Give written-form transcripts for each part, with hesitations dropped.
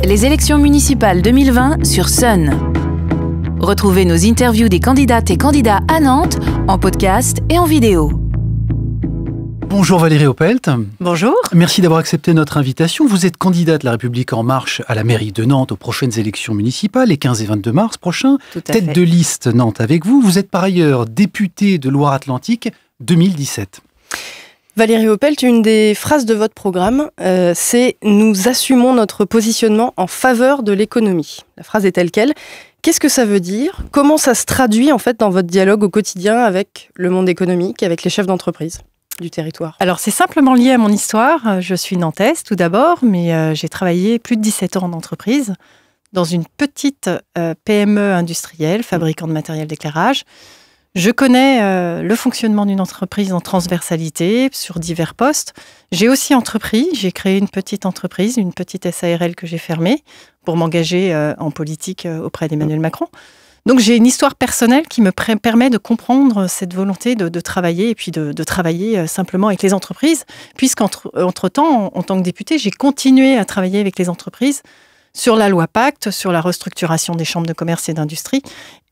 les élections municipales 2020 sur Sun. Retrouvez nos interviews des candidates et candidats à Nantes en podcast et en vidéo. Bonjour Valérie Opelt. Bonjour. Merci d'avoir accepté notre invitation. Vous êtes candidate La République En Marche à la mairie de Nantes aux prochaines élections municipales, les 15 et 22 mars prochains. Tête de liste Nantes avec vous. Vous êtes par ailleurs députée de Loire-Atlantique 2017. Valérie Opelt, une des phrases de votre programme, c'est « Nous assumons notre positionnement en faveur de l'économie ». La phrase est telle quelle. Qu'est-ce que ça veut dire? Comment ça se traduit en fait dans votre dialogue au quotidien avec le monde économique, avec les chefs d'entreprise du territoire? Alors c'est simplement lié à mon histoire. Je suis nantaise tout d'abord, mais j'ai travaillé plus de 17 ans en entreprise, dans une petite PME industrielle, fabricant de matériel d'éclairage. Je connais le fonctionnement d'une entreprise en transversalité, sur divers postes. J'ai aussi entrepris, j'ai créé une petite entreprise, une petite SARL que j'ai fermée pour m'engager en politique auprès d'Emmanuel Macron. Donc j'ai une histoire personnelle qui me permet de comprendre cette volonté de travailler et puis de travailler simplement avec les entreprises, puisqu'entre-temps, en tant que députée, j'ai continué à travailler avec les entreprises sur la loi Pacte, sur la restructuration des chambres de commerce et d'industrie,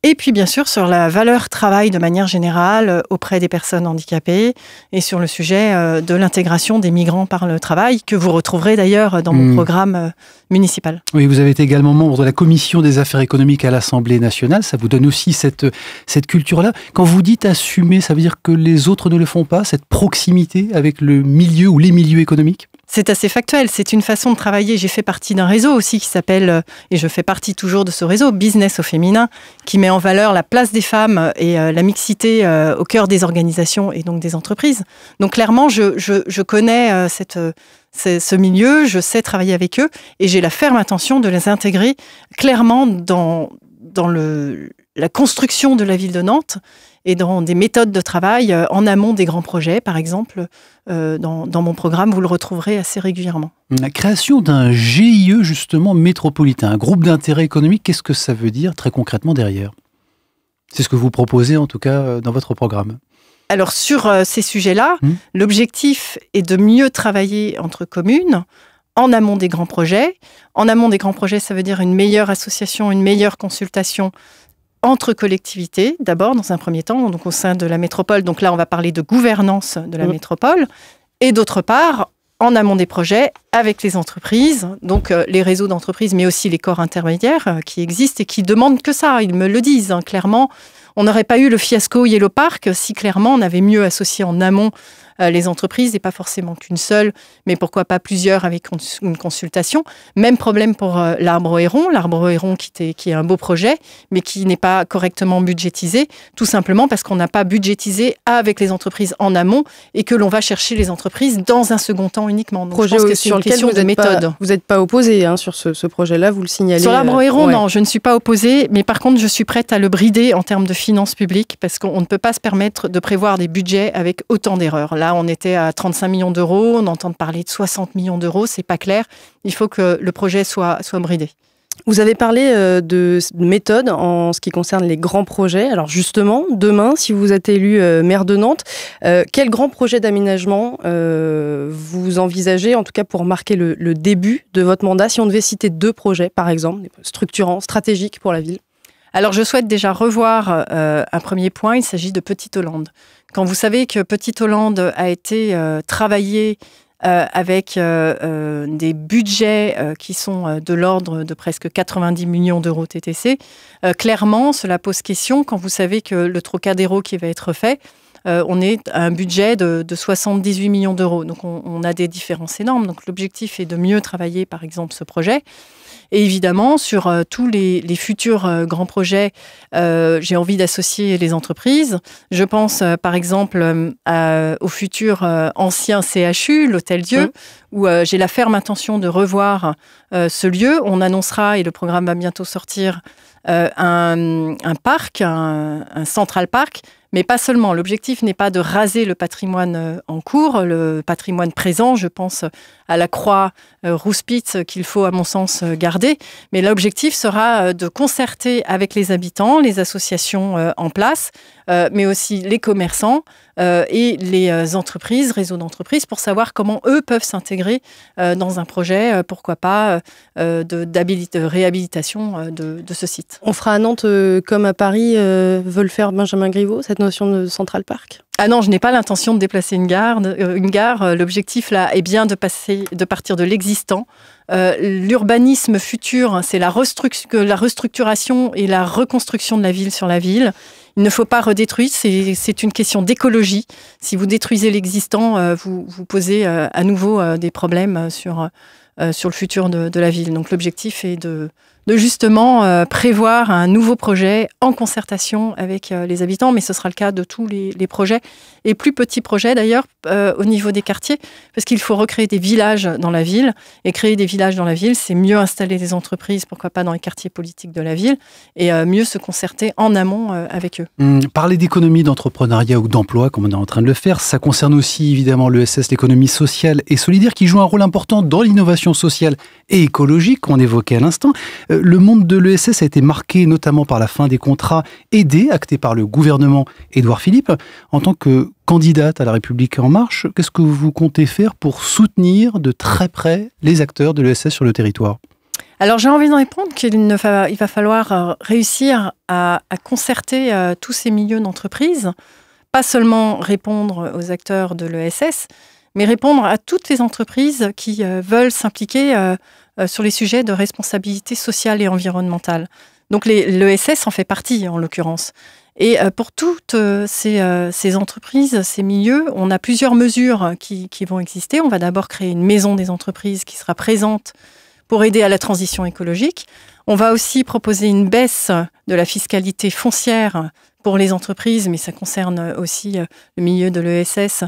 et puis bien sûr sur la valeur travail de manière générale auprès des personnes handicapées et sur le sujet de l'intégration des migrants par le travail, que vous retrouverez d'ailleurs dans mon programme municipal. Oui, vous avez été également membre de la commission des affaires économiques à l'Assemblée nationale. Ça vous donne aussi cette culture-là. Quand vous dites assumer, ça veut dire que les autres ne le font pas, cette proximité avec le milieu ou les milieux économiques? C'est assez factuel, c'est une façon de travailler. J'ai fait partie d'un réseau aussi qui s'appelle, et je fais partie toujours de ce réseau, Business au féminin, qui met en valeur la place des femmes et la mixité au cœur des organisations et donc des entreprises. Donc clairement, je connais ce milieu, je sais travailler avec eux et j'ai la ferme intention de les intégrer clairement dans la construction de la ville de Nantes et dans des méthodes de travail en amont des grands projets, par exemple. Dans mon programme, vous le retrouverez assez régulièrement. La création d'un GIE, justement, métropolitain, un groupe d'intérêt économique, qu'est-ce que ça veut dire très concrètement derrière? C'est ce que vous proposez, en tout cas, dans votre programme. Alors, sur ces sujets-là, l'objectif est de mieux travailler entre communes, en amont des grands projets. En amont des grands projets, ça veut dire une meilleure association, une meilleure consultation entre collectivités, d'abord, dans un premier temps, donc au sein de la métropole. Donc là, on va parler de gouvernance de la métropole. Et d'autre part, en amont des projets, avec les entreprises, donc les réseaux d'entreprises, mais aussi les corps intermédiaires qui existent et qui demandent que ça. Ils me le disent, hein, clairement. On n'aurait pas eu le fiasco Yellow Park si clairement on avait mieux associé en amont les entreprises, et pas forcément qu'une seule, mais pourquoi pas plusieurs avec une consultation. Même problème pour l'Arbre Héron qui est un beau projet, mais qui n'est pas correctement budgétisé, tout simplement parce qu'on n'a pas budgétisé avec les entreprises en amont et que l'on va chercher les entreprises dans un second temps uniquement. Donc, projet je pense que c'est sur une lequel question de méthode. Vous n'êtes pas opposé sur ce projet-là, vous le signalez. Sur l'Arbre Héron, non, je ne suis pas opposée, mais par contre, je suis prête à le brider en termes de finances publiques parce qu'on ne peut pas se permettre de prévoir des budgets avec autant d'erreurs. Là, on était à 35 millions d'euros, on entend parler de 60 millions d'euros, c'est pas clair. Il faut que le projet soit bridé. Vous avez parlé de méthode en ce qui concerne les grands projets. Alors justement, demain, si vous êtes élu maire de Nantes, quel grand projet d'aménagement vous envisagez, en tout cas pour marquer le début de votre mandat, si on devait citer 2 projets, par exemple, structurants, stratégiques pour la ville? Alors, je souhaite déjà revoir un premier point, il s'agit de Petite Hollande. Quand vous savez que Petite Hollande a été travaillé avec des budgets qui sont de l'ordre de presque 90 millions d'euros TTC, clairement, cela pose question quand vous savez que le Trocadéro qui va être fait, on est à un budget de 78 millions d'euros. Donc, on a des différences énormes. Donc, l'objectif est de mieux travailler, par exemple, ce projet. Et évidemment, sur tous les futurs grands projets, j'ai envie d'associer les entreprises. Je pense, par exemple, au futur ancien CHU, l'Hôtel-Dieu, où j'ai la ferme intention de revoir ce lieu. On annoncera, et le programme va bientôt sortir, un parc, un Central Park, Mais pas seulement. L'objectif n'est pas de raser le patrimoine en cours, le patrimoine présent. Je pense à la croix Rouspitz qu'il faut, à mon sens, garder. Mais l'objectif sera de concerter avec les habitants, les associations en place, mais aussi les commerçants et les entreprises, réseaux d'entreprises, pour savoir comment eux peuvent s'intégrer dans un projet, pourquoi pas, de réhabilitation de ce site. On fera à Nantes comme à Paris veut le faire Benjamin Griveaux, cette notion de Central Park? Ah non, je n'ai pas l'intention de déplacer une gare. L'objectif là est bien de partir de l'existant. L'urbanisme futur, c'est la restructuration et la reconstruction de la ville sur la ville. Il ne faut pas redétruire, c'est une question d'écologie. Si vous détruisez l'existant, vous posez à nouveau des problèmes sur le futur de la ville. Donc l'objectif est de justement prévoir un nouveau projet en concertation avec les habitants, mais ce sera le cas de tous les projets, et plus petits projets d'ailleurs au niveau des quartiers, parce qu'il faut recréer des villages dans la ville, et créer des villages dans la ville, c'est mieux installer des entreprises, pourquoi pas dans les quartiers politiques de la ville, et mieux se concerter en amont avec eux. Parler d'économie, d'entrepreneuriat ou d'emploi, comme on est en train de le faire, ça concerne aussi évidemment l'ESS, l'économie sociale et solidaire, qui joue un rôle important dans l'innovation sociale et écologique qu'on évoquait à l'instant. Le monde de l'ESS a été marqué notamment par la fin des contrats aidés actés par le gouvernement Édouard Philippe. En tant que candidate à La République En Marche, qu'est-ce que vous comptez faire pour soutenir de très près les acteurs de l'ESS sur le territoire ? Alors j'ai envie de répondre qu'il va falloir réussir à concerter tous ces milieux d'entreprise, pas seulement répondre aux acteurs de l'ESS, mais répondre à toutes les entreprises qui veulent s'impliquer sur les sujets de responsabilité sociale et environnementale. Donc l'ESS en fait partie, en l'occurrence. Et pour toutes ces entreprises, ces milieux, on a plusieurs mesures qui vont exister. On va d'abord créer une maison des entreprises qui sera présente pour aider à la transition écologique. On va aussi proposer une baisse de la fiscalité foncière pour les entreprises, mais ça concerne aussi le milieu de l'ESS,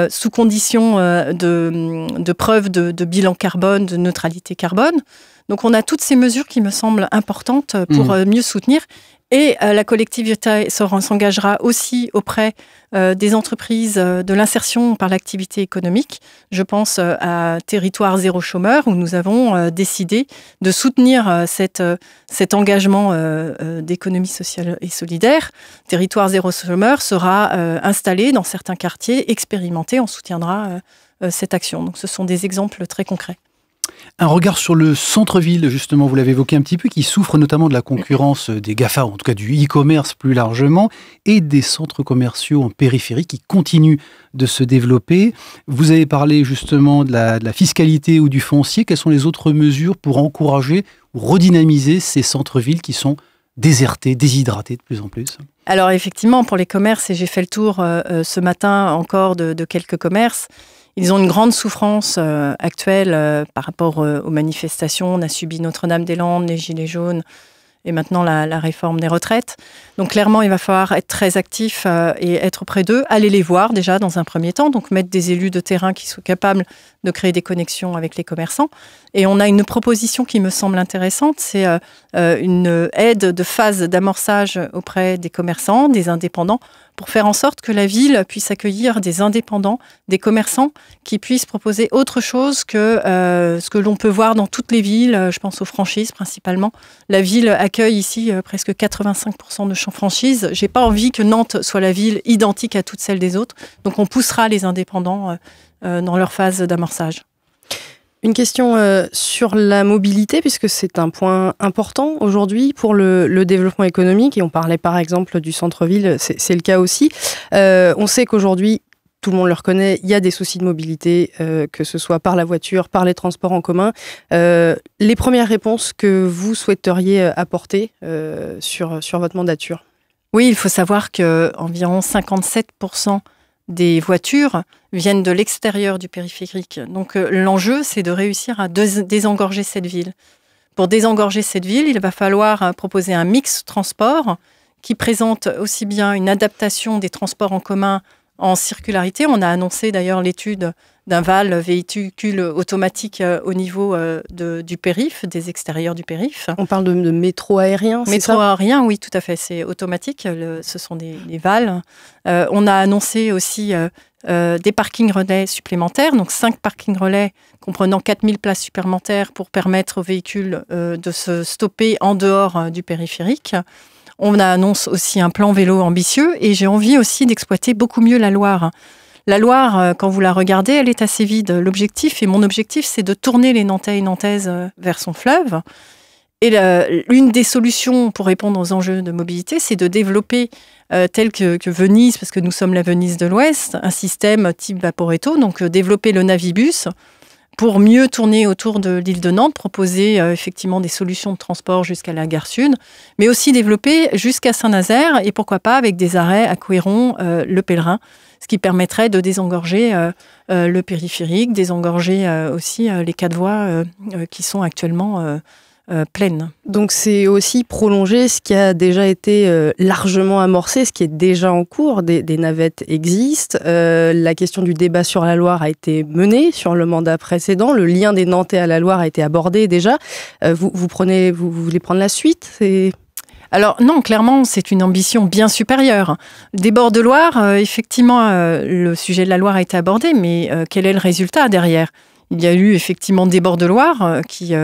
sous condition de preuve de bilan carbone, de neutralité carbone. Donc on a toutes ces mesures qui me semblent importantes pour mieux soutenir. Et la collectivité s'engagera aussi auprès des entreprises de l'insertion par l'activité économique. Je pense à Territoire Zéro Chômeur, où nous avons décidé de soutenir cet engagement d'économie sociale et solidaire. Territoire Zéro Chômeur sera installé dans certains quartiers, expérimenté. On soutiendra cette action. Donc ce sont des exemples très concrets. Un regard sur le centre-ville, justement, vous l'avez évoqué un petit peu, qui souffre notamment de la concurrence des GAFA, en tout cas du e-commerce plus largement, et des centres commerciaux en périphérie qui continuent de se développer. Vous avez parlé justement de la fiscalité ou du foncier. Quelles sont les autres mesures pour encourager ou redynamiser ces centres-villes qui sont désertés, déshydratés de plus en plus ? Alors effectivement, pour les commerces, et j'ai fait le tour ce matin encore de quelques commerces, ils ont une grande souffrance actuelle par rapport aux manifestations. On a subi Notre-Dame-des-Landes, les Gilets jaunes et maintenant la réforme des retraites. Donc clairement, il va falloir être très actif et être auprès d'eux, aller les voir déjà dans un premier temps, donc mettre des élus de terrain qui soient capables de créer des connexions avec les commerçants. Et on a une proposition qui me semble intéressante, c'est une aide de phase d'amorçage auprès des commerçants, des indépendants, pour faire en sorte que la ville puisse accueillir des indépendants, des commerçants qui puissent proposer autre chose que ce que l'on peut voir dans toutes les villes. Je pense aux franchises principalement. La ville accueille ici presque 85% de franchises. J'ai pas envie que Nantes soit la ville identique à toutes celles des autres. Donc on poussera les indépendants dans leur phase d'amorçage. Une question sur la mobilité, puisque c'est un point important aujourd'hui pour le développement économique, et on parlait par exemple du centre-ville, c'est le cas aussi. On sait qu'aujourd'hui, tout le monde le reconnaît, il y a des soucis de mobilité, que ce soit par la voiture, par les transports en commun. Les premières réponses que vous souhaiteriez apporter sur votre mandature? Oui, il faut savoir qu'environ 57% des voitures viennent de l'extérieur du périphérique. Donc l'enjeu, c'est de réussir à désengorger cette ville. Pour désengorger cette ville, il va falloir proposer un mix transport qui présente aussi bien une adaptation des transports en commun en circularité. On a annoncé d'ailleurs l'étude d'un VAL, véhicule automatique au niveau du périph', des extérieurs du périph'. On parle de métro aérien, c'est ça ? Métro aérien, oui, tout à fait. C'est automatique. Ce sont des VAL. On a annoncé aussi des parkings relais supplémentaires, donc 5 parkings relais comprenant 4000 places supplémentaires pour permettre aux véhicules de se stopper en dehors du périphérique. On annonce aussi un plan vélo ambitieux et j'ai envie aussi d'exploiter beaucoup mieux la Loire. La Loire, quand vous la regardez, elle est assez vide. L'objectif, et mon objectif, c'est de tourner les Nantais et Nantaises vers son fleuve. Et l'une des solutions pour répondre aux enjeux de mobilité, c'est de développer, tel que Venise, parce que nous sommes la Venise de l'Ouest, un système type Vaporetto, donc développer le Navibus pour mieux tourner autour de l'île de Nantes, proposer effectivement des solutions de transport jusqu'à la gare sud, mais aussi développer jusqu'à Saint-Nazaire et pourquoi pas avec des arrêts à Couéron, le Pèlerin, ce qui permettrait de désengorger le périphérique, désengorger aussi les 4 voies qui sont actuellement pleines. Donc c'est aussi prolonger ce qui a déjà été largement amorcé, ce qui est déjà en cours. Des navettes existent. La question du débat sur la Loire a été menée sur le mandat précédent. Le lien des Nantais à la Loire a été abordé déjà. Vous voulez prendre la suite ? Alors non, clairement, c'est une ambition bien supérieure. Des bords de Loire, effectivement, le sujet de la Loire a été abordé, mais quel est le résultat derrière ? Il y a eu effectivement des bords de Loire qui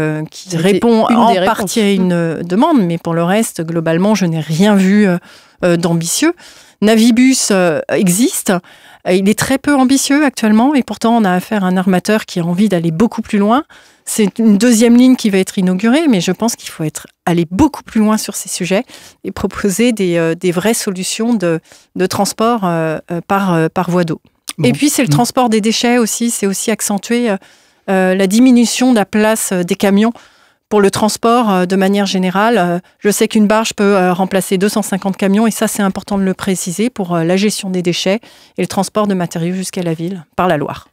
répond en partie à une demande, mais pour le reste, globalement, je n'ai rien vu d'ambitieux. Navibus existe, il est très peu ambitieux actuellement, et pourtant on a affaire à un armateur qui a envie d'aller beaucoup plus loin. C'est une 2e ligne qui va être inaugurée, mais je pense qu'il faut aller beaucoup plus loin sur ces sujets et proposer des vraies solutions de transport par voie d'eau. Bon. Et puis c'est le transport des déchets aussi, c'est aussi accentuer la diminution de la place des camions pour le transport de manière générale. Je sais qu'une barge peut remplacer 250 camions et ça c'est important de le préciser pour la gestion des déchets et le transport de matériaux jusqu'à la ville par la Loire.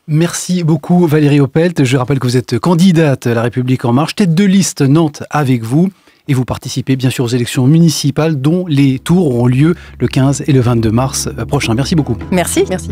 Merci beaucoup Valérie Opelt. Je rappelle que vous êtes candidate à La République En Marche, tête de liste Nantes avec vous. Et vous participez bien sûr aux élections municipales dont les tours auront lieu le 15 et le 22 mars prochain. Merci beaucoup. Merci. Merci.